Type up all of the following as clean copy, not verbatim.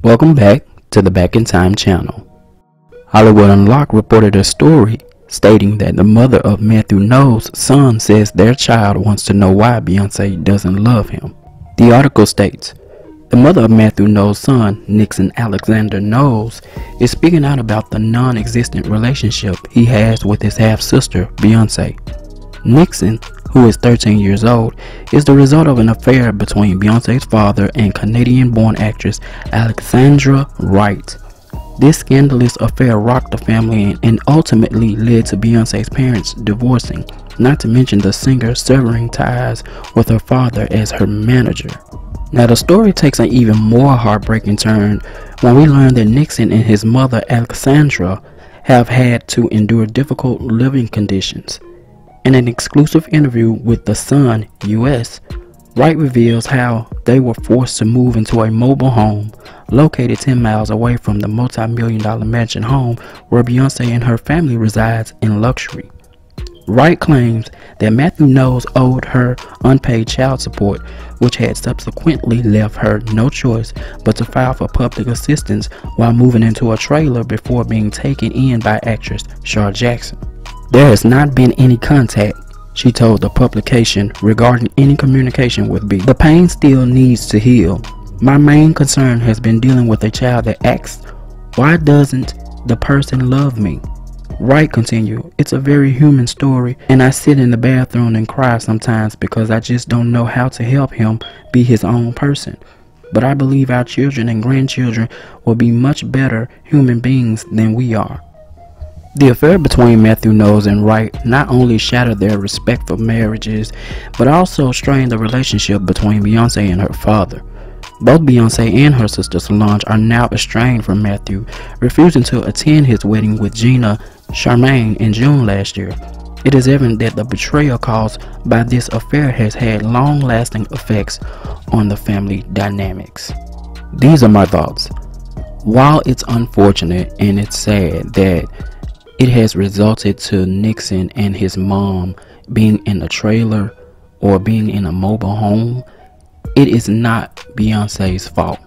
Welcome back to the Back in Time channel. Hollywood Unlocked reported a story stating that the mother of Mathew Knowles' son says their child wants to know why Beyonce doesn't love him. The article states, the mother of Mathew Knowles' son, Nixon Alexander Knowles, is speaking out about the non-existent relationship he has with his half-sister, Beyonce. Nixon, who is 13 years old, is the result of an affair between Beyonce's father and Canadian-born actress Alexandra Wright. This scandalous affair rocked the family and ultimately led to Beyonce's parents divorcing, not to mention the singer severing ties with her father as her manager. Now the story takes an even more heartbreaking turn when we learn that Nixon and his mother Alexandra have had to endure difficult living conditions. In an exclusive interview with The Sun US, Wright reveals how they were forced to move into a mobile home located 10 miles away from the multi-million-dollar mansion home where Beyonce and her family resides in luxury. Wright claims that Mathew Knowles owed her unpaid child support, which had subsequently left her no choice but to file for public assistance while moving into a trailer before being taken in by actress Shar Jackson. There has not been any contact, she told the publication, regarding any communication with B. The pain still needs to heal. My main concern has been dealing with a child that asks, why doesn't the person love me? Wright continued, it's a very human story, and I sit in the bathroom and cry sometimes because I just don't know how to help him be his own person. But I believe our children and grandchildren will be much better human beings than we are. The affair between Mathew Knowles and Wright not only shattered their respectful marriages, but also strained the relationship between Beyonce and her father. Both Beyonce and her sister Solange are now estranged from Mathew, refusing to attend his wedding with Gina Charmaine in June last year. It is evident that the betrayal caused by this affair has had long-lasting effects on the family dynamics. These are my thoughts. While it's unfortunate and it's sad that it has resulted to Nixon and his mom being in a trailer or being in a mobile home, it is not Beyonce's fault.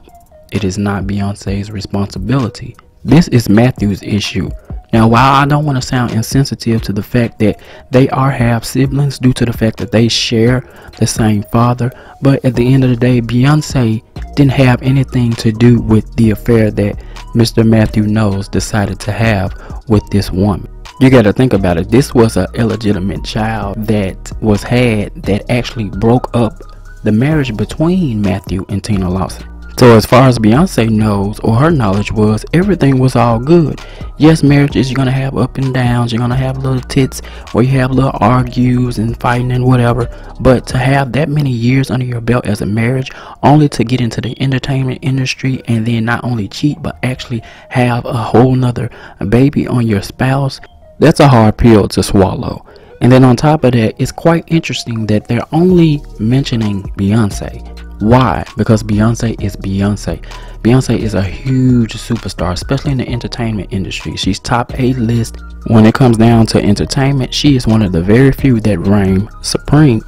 It is not Beyonce's responsibility. This is Mathew's issue. Now, while I don't want to sound insensitive to the fact that they are half siblings due to the fact that they share the same father, but at the end of the day, Beyonce didn't have anything to do with the affair that Mr. Mathew Knowles decided to have with this woman. You got to think about it. This was an illegitimate child that was had that actually broke up the marriage between Mathew and Tina Lawson. So as far as Beyonce knows, or her knowledge was, everything was all good. Yes, marriages, you're going to have up and downs, you're going to have little tits, or you have little argues and fighting and whatever, but to have that many years under your belt as a marriage, only to get into the entertainment industry and then not only cheat, but actually have a whole nother baby on your spouse, that's a hard pill to swallow. And then on top of that, it's quite interesting that they're only mentioning Beyonce. Why? Because Beyonce is Beyonce. Beyonce is a huge superstar, especially in the entertainment industry. She's top A-list. When it comes down to entertainment, she is one of the very few that reign supreme.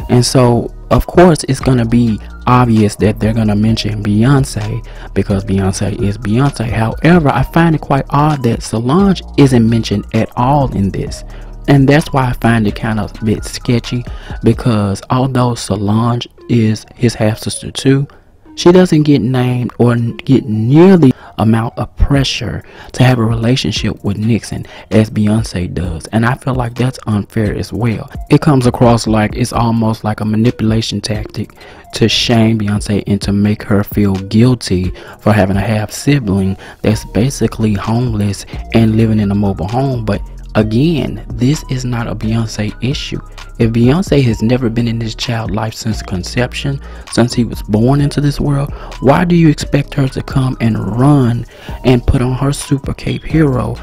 And so, of course, it's going to be obvious that they're going to mention Beyonce because Beyonce is Beyonce. However, I find it quite odd that Solange isn't mentioned at all in this. And that's why I find it kind of a bit sketchy, because although Solange is his half-sister too, she doesn't get named or get nearly the amount of pressure to have a relationship with Nixon as Beyonce does. And I feel like that's unfair as well. It comes across like it's almost like a manipulation tactic to shame Beyonce and to make her feel guilty for having a half-sibling that's basically homeless and living in a mobile home. But again, this is not a Beyonce issue. If Beyonce has never been in this child's life since conception, since he was born into this world, why do you expect her to come and run and put on her super cape hero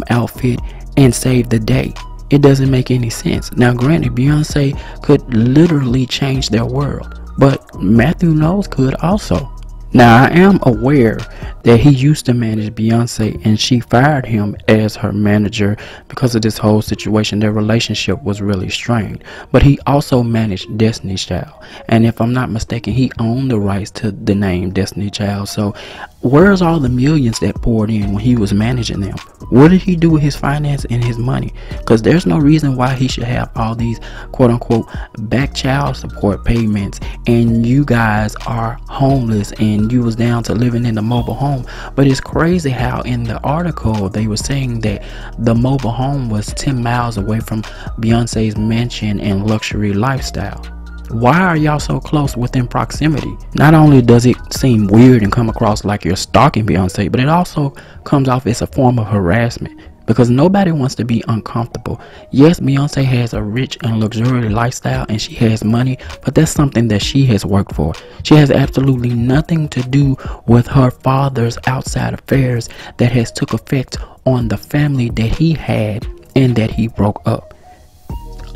outfit and save the day? It doesn't make any sense. Now granted, Beyonce could literally change their world, but Mathew Knowles could also. Now I am aware that he used to manage Beyonce and she fired him as her manager because of this whole situation. Their relationship was really strained. But he also managed Destiny's Child, and if I'm not mistaken, he owned the rights to the name Destiny Child. So where's all the millions that poured in when he was managing them? What did he do with his finance and his money? Because there's no reason why he should have all these quote unquote back child support payments, and you guys are homeless and you was down to living in the mobile home. But it's crazy how in the article they were saying that the mobile home was 10 miles away from Beyonce's mansion and luxury lifestyle. Why are y'all so close within proximity? Not only does it seem weird and come across like you're stalking Beyonce, but it also comes off as a form of harassment, because nobody wants to be uncomfortable. Yes, Beyonce has a rich and luxurious lifestyle and she has money, but that's something that she has worked for. She has absolutely nothing to do with her father's outside affairs that has took effect on the family that he had and that he broke up.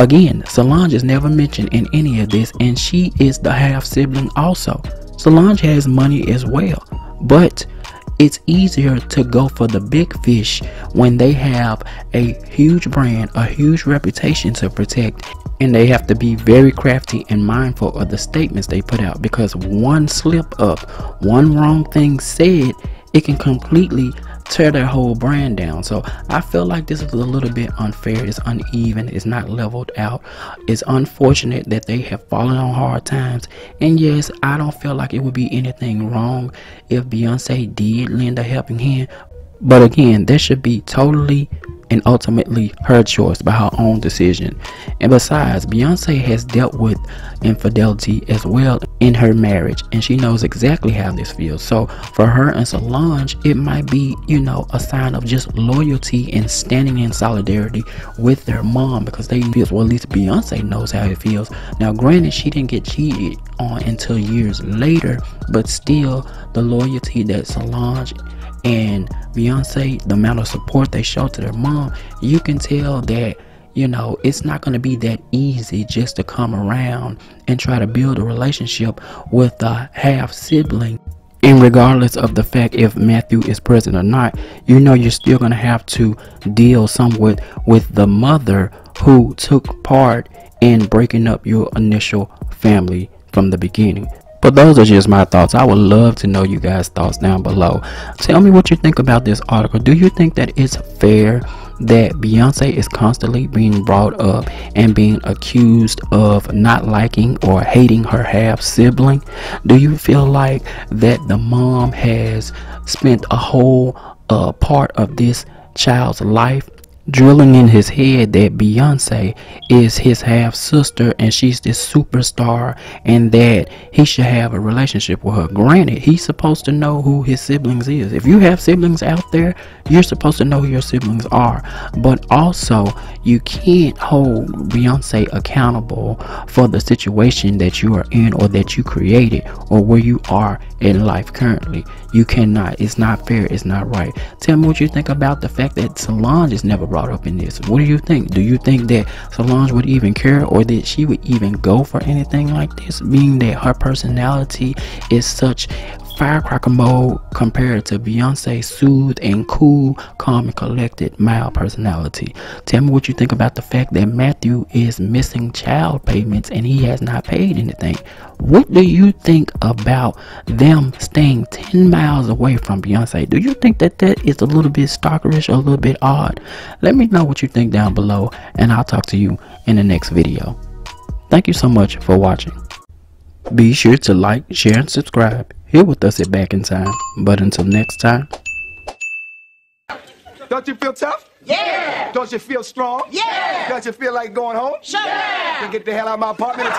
Again, Solange is never mentioned in any of this, and she is the half sibling also. Solange has money as well, but it's easier to go for the big fish when they have a huge brand, a huge reputation to protect, and they have to be very crafty and mindful of the statements they put out, because one slip up, one wrong thing said, it can completely tear their whole brand down. So I feel like this is a little bit unfair. It's uneven. It's not leveled out. It's unfortunate that they have fallen on hard times. And yes, I don't feel like it would be anything wrong if Beyonce did lend a helping hand. But again, that should be totally and ultimately her choice by her own decision. And besides, Beyonce has dealt with infidelity as well in her marriage, and she knows exactly how this feels. So for her and Solange, it might be, you know, a sign of just loyalty and standing in solidarity with their mom, because they feel, well, at least Beyonce knows how it feels. Now granted, she didn't get cheated on until years later, but still the loyalty that Solange and Beyonce, the amount of support they show to their mom, you can tell that, you know, it's not going to be that easy just to come around and try to build a relationship with a half sibling. And regardless of the fact if Mathew is present or not, you know, you're still going to have to deal somewhat with the mother who took part in breaking up your initial family from the beginning. But those are just my thoughts. I would love to know you guys' thoughts down below. Tell me what you think about this article. Do you think that it's fair that Beyonce is constantly being brought up and being accused of not liking or hating her half sibling? Do you feel like that the mom has spent a whole part of this child's life drilling in his head that Beyonce is his half sister and she's this superstar, and that he should have a relationship with her? Granted, he's supposed to know who his siblings is. If you have siblings out there, you're supposed to know who your siblings are. But also, you can't hold Beyonce accountable for the situation that you are in or that you created or where you are in life currently. You cannot. It's not fair. It's not right. Tell me what you think about the fact that Solange is never brought up in this. What do you think? Do you think that Solange would even care, or that she would even go for anything like this, being that her personality is such firecracker mode compared to Beyonce's soothed and cool, calm and collected, mild personality? Tell me what you think about the fact that Mathew is missing child payments and he has not paid anything. What do you think about them staying 10 miles away from Beyonce? Do you think that that is a little bit stalkerish or a little bit odd? Let me know what you think down below, and I'll talk to you in the next video. Thank you so much for watching. Be sure to like, share, and subscribe here with us at Back in Time. But until next time. Don't you feel tough? Yeah! Don't you feel strong? Yeah! Don't you feel like going home? Sure! Yeah! Then get the hell out of my apartment.